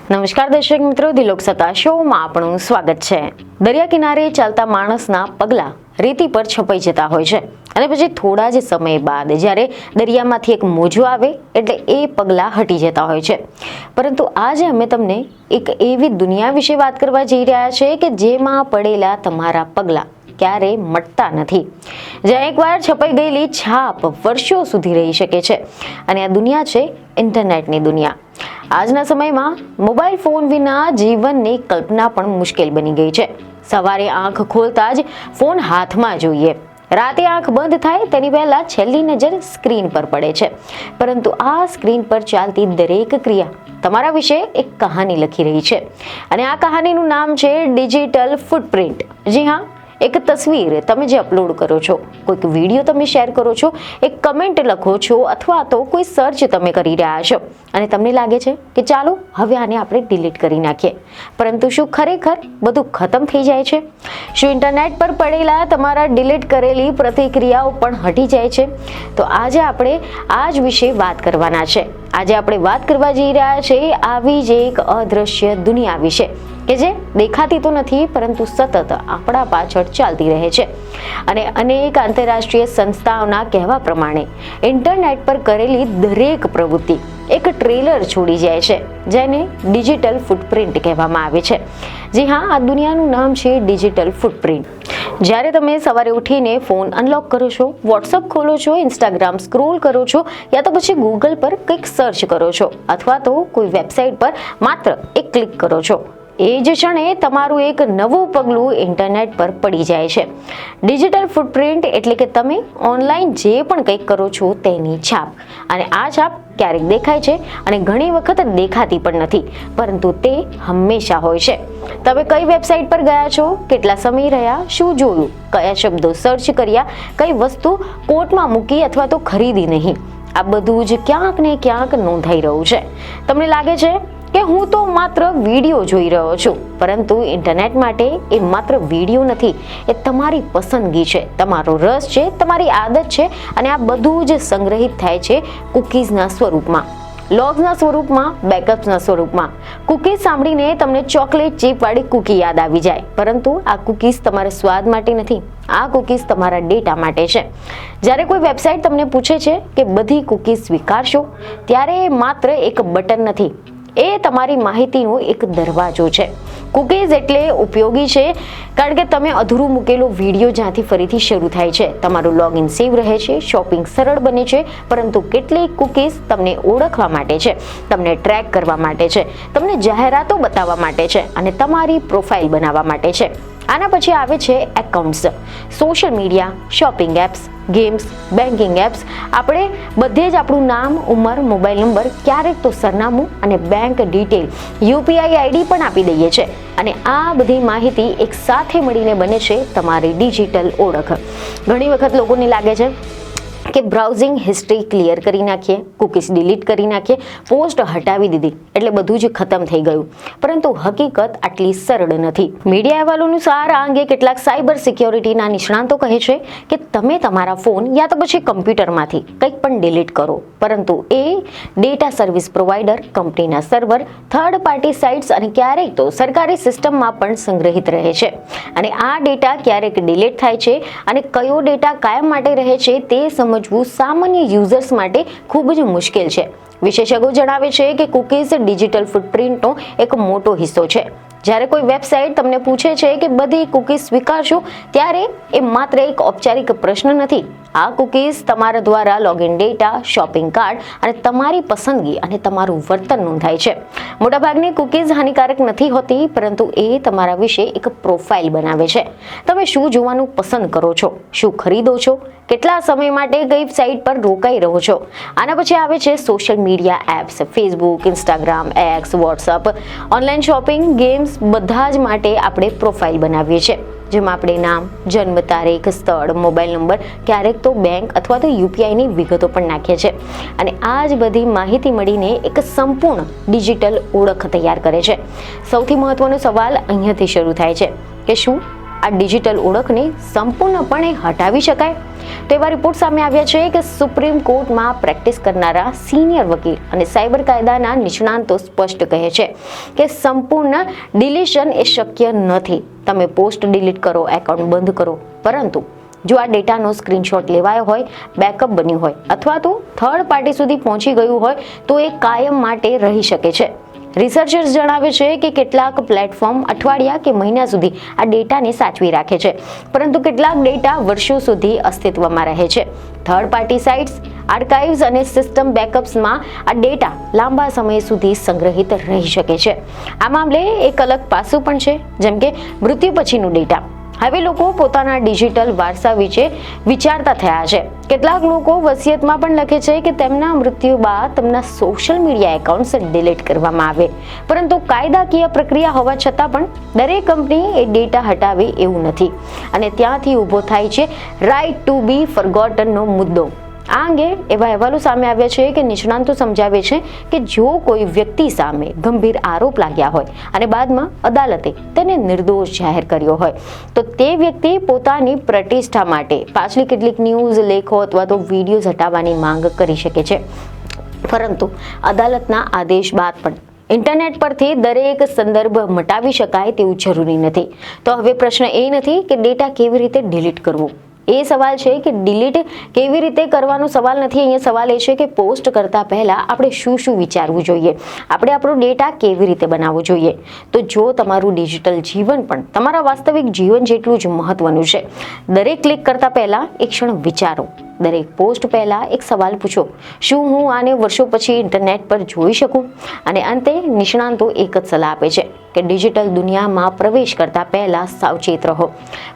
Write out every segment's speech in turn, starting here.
નમસ્કાર દર્શક મિત્રો, દિલોક સત્તા શોમાં આપણું સ્વાગત છે. દરિયા કિનારે ચાલતા માણસના પગલા રેતી પર છપાઈ જતા હોય છે અને પછી થોડા જ સમય બાદ જ્યારે દરિયામાંથી એક મોજો આવે એટલે એ પગલા હટી જતા હોય છે. પરંતુ આજે અમે તમને એક એવી દુનિયા વિશે વાત કરવા જઈ રહ્યા છે કે જેમાં પડેલા તમારા પગલા ક્યારે મટતા નથી, જ્યાં એકવાર છપાઈ ગયેલી છાપ વર્ષો સુધી રહી શકે છે. અને આ દુનિયા છે ઇન્ટરનેટની દુનિયા. આજના સમયમાં મોબાઈલ ફોન વિના જીવનની કલ્પના પણ મુશ્કેલ બની ગઈ છે. સવારે આંખ ખોલતા જ ફોન હાથમાં જોઈએ, રાતે આંખ બંધ થાય તેની પહેલા છેલ્લી નજર સ્ક્રીન પર પડે છે. પરંતુ આ સ્ક્રીન પર ચાલતી દરેક ક્રિયા તમારા વિશે એક કહાની લખી રહી છે અને આ કહાનીનું નામ છે ડિજિટલ ફૂટપ્રિન્ટ. જી હા, એક તસવીર તમે જે અપલોડ કરો છો, કોઈક વિડીયો તમે શેર કરો છો, એક કમેન્ટ લખો છો અથવા તો કોઈ સર્ચ તમે કરી રહ્યા છો અને તમને લાગે છે કે ચાલો હવે આને આપણે ડિલીટ કરી નાખીએ. પરંતુ શું ખરેખર બધું ખતમ થઈ જાય છે? શું ઇન્ટરનેટ પર પડેલા તમારા ડિલીટ કરેલી પ્રતિક્રિયાઓ પણ હટી જાય છે? તો આજે આપણે આ જ વિશે વાત કરવાના છે. આજે આપણે વાત કરવા જઈ રહ્યા છે આવી જ એક અદ્રશ્ય દુનિયા વિશે કે જે દેખાતી તો નથી પરંતુ સતત આપણા પાછળ ચાલતી રહે છે. અને અનેક આંતરરાષ્ટ્રીય સંસ્થાઓના કહેવા પ્રમાણે ઇન્ટરનેટ પર કરેલી દરેક પ્રવૃત્તિ એક ટ્રેલર છોડી જાય છે, જેને ડિજિટલ ફૂટપ્રિન્ટ કહેવામાં આવે છે. જી હા, આ દુનિયાનું નામ છે ડિજિટલ ફૂટપ્રિન્ટ. જ્યારે તમે સવારે ઉઠીને ફોન અનલોક કરો છો, વોટ્સઅપ ખોલો છો, ઇન્સ્ટાગ્રામ સ્ક્રોલ કરો છો યા તો પછી ગૂગલ પર કંઈક સર્ચ કરો છો અથવા તો કોઈ વેબસાઇટ પર માત્ર એક ક્લિક કરો છો, એ જ ક્ષણે તમારું એક નવું પગલું ઇન્ટરનેટ પર પડી જાય છે. ડિજિટલ ફૂટપ્રિન્ટ એટલે કે તમે ઓનલાઈન જે પણ કંઈક કરો છો તેની છાપ. અને આ છાપ ક્યારેક દેખાય છે અને ઘણી વખત દેખાતી પણ નથી, પરંતુ તે હંમેશા હોય છે. તમે કઈ વેબસાઇટ પર ગયા છો, કેટલા સમય રહ્યા, શું જોયું, કયા શબ્દો સર્ચ કર્યા, કઈ વસ્તુ કોર્ટમાં મૂકી અથવા તો ખરીદી નહીં, આ બધું જ ક્યાંક ને ક્યાંક નોંધાઈ રહ્યું છે. તમને લાગે છે કે હું તો માત્ર વિડીયો જોઈ રહ્યો છું, પરંતુ ઇન્ટરનેટ માટે એ માત્ર વિડીયો નથી, એ તમારી પસંદગી છે, તમારો રસ છે, તમારી આદત છે અને આ બધું જ સંગ્રહિત થાય છે કૂકીઝના સ્વરૂપમાં, લોગ્સના સ્વરૂપમાં, બેકઅપ્સના સ્વરૂપમાં. કૂકીઝ સાંભળીને તમને ચોકલેટ ચીપ વાળી કૂકી યાદ આવી જાય, પરંતુ આ કૂકીઝ તમારા સ્વાદ માટે નથી, આ કૂકીઝ તમારા ડેટા માટે છે. જ્યારે કોઈ વેબસાઇટ તમને પૂછે છે કે બધી કૂકીઝ સ્વીકારશો, ત્યારે એ માત્ર એક બટન નથી, એ તમારી માહિતીનો એક દરવાજો છે. કૂકીઝ એટલે ઉપયોગી છે કારણ કે તમે અધૂરું મૂકેલો વિડીયો જ્યાંથી ફરીથી શરૂ થાય છે, તમારું લોગિન સેવ રહે છે, શોપિંગ સરળ બને છે. પરંતુ કેટલીક કૂકીઝ તમને ઓળખવા માટે છે, તમને ટ્રેક કરવા માટે છે, તમને જાહેરાતો બતાવવા માટે છે અને તમારી પ્રોફાઇલ બનાવવા માટે છે. આના પછી આવે છે accounts, social media, shopping apps, games, banking apps. આપણે બધે જ આપણું નામ, ઉંમર, મોબાઈલ નંબર, ક્યારેક તો સરનામું અને બેંક ડિટેલ, યુપીઆઈ આઈડી પણ આપી દઈએ છીએ. અને આ બધી માહિતી એક સાથે મળીને બને છે તમારી ડિજિટલ ઓળખ. ઘણી વખત લોકોને લાગે છે કે બ્રાઉઝિંગ હિસ્ટ્રી ક્લિયર કરી નાખીએ, કૂકીઝ ડિલીટ કરી નાખીએ, પોસ્ટ હટાવી દીધી એટલે બધું જ ખતમ થઈ ગયું. પરંતુ હકીકત આટલી સરળ નથી. મીડિયા અહેવાલો અનુસાર આ અંગે કેટલાક સાયબર સિક્યોરિટીના નિષ્ણાતો કહે છે કે તમે તમારા ફોન યા તો પછી કમ્પ્યુટરમાંથી કંઈક પણ ડિલીટ કરો, પરંતુ એ ડેટા સર્વિસ પ્રોવાઈડર, કંપનીના સર્વર, થર્ડ પાર્ટી સાઇટ્સ અને ક્યારેક તો સરકારી સિસ્ટમમાં પણ સંગ્રહિત રહે છે. અને આ ડેટા ક્યારેક ડિલીટ થાય છે અને કયો ડેટા કાયમ માટે રહે છે તે સમજવું સામાન્ય યુઝર્સ માટે ખૂબ જ મુશ્કેલ છે. વિશેષજ્ઞો જણાવે છે કે કૂકીઝ ડિજિટલ ફૂટપ્રિન્ટનો એક મોટો હિસ્સો છે. જ્યારે કોઈ વેબસાઇટ તમને પૂછે છે કે બધી કૂકીઝ સ્વીકારશો, ત્યારે એ માત્ર એક ઔપચારિક પ્રશ્ન નથી. આ કૂકીઝ તમારા દ્વારા લોગિન ડેટા, શોપિંગ કાર્ડ અને તમારી પસંદગી અને તમારું વર્તન નોંધાય છે. મોટાભાગની કૂકીઝ હાનિકારક નથી હોતી, પરંતુ એ તમારા વિશે એક પ્રોફાઇલ બનાવે છે. તમે શું જોવાનું પસંદ કરો છો, શું ખરીદો છો, કેટલા સમય માટે કઈ સાઇટ પર રોકાઈ રહો છો. આના પછી આવે છે social media apps, Facebook, Instagram, x, WhatsApp, online shopping, games, બધા જ માટે આપણે પ્રોફાઇલ બનાવીએ છીએ, જેમાં આપણે નામ, જન્મ તારીખ, સ્થળ, મોબાઈલ નંબર, ક્યારેક તો બેંક અથવા તો યુપીઆઈની વિગતો પણ નાખીએ છીએ. અને આ જ બધી માહિતી મળીને એક સંપૂર્ણ ડિજિટલ ઓળખ તૈયાર કરે છે. સૌથી મહત્વનો સવાલ અહીંયાથી શરૂ થાય છે કે શું આ ડિજિટલ ઓળખને સંપૂર્ણપણે હટાવી શકાય? તો એવા રિપોર્ટ સામે આવ્યા છે કે સુપ્રીમ કોર્ટમાં પ્રેક્ટિસ કરનારા સિનિયર વકીલ અને સાયબર કાયદાના નિષ્ણાંતો સ્પષ્ટ કહે છે કે સંપૂર્ણ ડિલીશન એ શક્ય નથી. તમે પોસ્ટ ડિલીટ કરો, એકાઉન્ટ બંધ કરો, પરંતુ જો આ ડેટાનો સ્ક્રીનશોટ લેવાયો હોય, બેકઅપ બન્યું હોય અથવા તો થર્ડ પાર્ટી સુધી પહોંચી ગયું હોય તો એ કાયમ માટે રહી શકે છે. રિસર્ચર્સ જણાવે છે કે કેટલાક પ્લેટફોર્મ અઠવાડિયા કે મહિના સુધી આ ડેટાને સાચવી રાખે છે, પરંતુ કેટલાક ડેટા વર્ષો સુધી અસ્તિત્વમાં રહે છે. થર્ડ પાર્ટી સાઇટ્સ, આર્કાઇવ્સ અને સિસ્ટમ બેકઅપ્સમાં આ ડેટા લાંબા સમય સુધી સંગ્રહિત રહી શકે છે. આ મામલે એક અલગ પાસું પણ છે, જેમ કે મૃત્યુ પછીનું ડેટા. હવે લોકો પોતાના ડિજિટલ વારસા વિશે વિચારતા થયા છે. કેટલાક લોકો વસિયતમાં પણ લખે છે કે તેમના મૃત્યુ બાદ તેમના સોશિયલ મીડિયા એકાઉન્ટ્સ ડિલીટ કરવામાં આવે, પરંતુ કાયદાકીય પ્રક્રિયા હોવા છતાં પણ દરેક કંપની એ ડેટા હટાવે એવું નથી, અને ત્યાંથી ઊભો થાય છે રાઇટ ટુ બી ફોરગોટનનો મુદ્દો. આ અંગે એવા અહેવાલો સામે આવ્યા છે કે નિષ્ણાંતો સમજાવે છે કે જો કોઈ વ્યક્તિ સામે ગંભીર આરોપ લાગ્યા હોય અને બાદમાં અદાલતે તેને નિર્દોષ જાહેર કર્યો હોય તો તે વ્યક્તિ પોતાની પ્રતિષ્ઠા માટે પાછલી કેટલીક ન્યૂઝ, લેખો અથવા તો વિડીયોઝ હટાવવાની માંગ કરી શકે છે. પરંતુ અદાલતના આદેશ બાદ પણ ઇન્ટરનેટ પરથી દરેક સંદર્ભ મટાવી શકાય તેવું જરૂરી નથી. તો હવે પ્રશ્ન એ નથી કે ડેટા કેવી રીતે ડિલીટ કરવો. એ સવાલ છે કે ડિલીટ કેવી રીતે કરવાનો સવાલ નથી. અહીંયા સવાલ એ છે કે પોસ્ટ કરતા પહેલા આપણે શું શું વિચારવું જોઈએ, આપણે આપણો ડેટા કેવી રીતે બનાવવો જોઈએ. તો જો તમારું ડિજિટલ જીવન પણ તમારા વાસ્તવિક જીવન જેટલું જ મહત્વનું છે, દરેક ક્લિક કરતા પહેલા એક ક્ષણ વિચારો. દરેક પોસ્ટ પહેલા એક સવાલ પૂછો, શું હું આને વર્ષો પછી ઇન્ટરનેટ પર જોઈ શકું? અને અંતે નિષ્ણાંતો એક જ સલાહ આપે છે કે ડિજિટલ દુનિયામાં પ્રવેશ કરતા પહેલા સાવચેત રહો.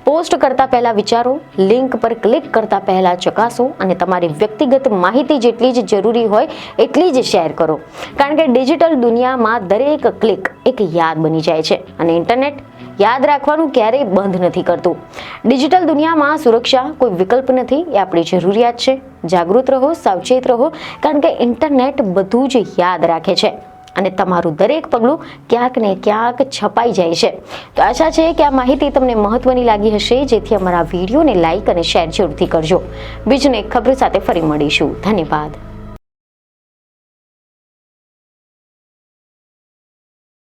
પોસ્ટ કરતા પહેલા વિચારો, લિંક પર ક્લિક કરતા પહેલા ચકાસો અને તમારી વ્યક્તિગત માહિતી જેટલી જ જરૂરી હોય એટલી જ શેર કરો. કારણ કે ડિજિટલ દુનિયામાં દરેક ક્લિક એક યાદ બની જાય છે, અને ઇન્ટરનેટ યાદ રાખવાનું ક્યારેય બંધ નથી કરતું. ડિજિટલ દુનિયામાં સુરક્ષા કોઈ વિકલ્પ નથી, એ આપણી જરૂરિયાત છે. જાગૃત રહો, સાવચેત રહો, કારણ કે ઇન્ટરનેટ બધું જ યાદ રાખે છે અને તમારું દરેક પગલું ક્યાંક ને ક્યાંક છપાઈ જાય છે. તો આશા છે કે આ માહિતી તમને મહત્વની લાગી હશે, જેથી અમારા વિડીયોને લાઇક અને શેર જરૂરથી કરજો. બીજને એક ખબર સાથે ફરી મળીશું. ધન્યવાદ.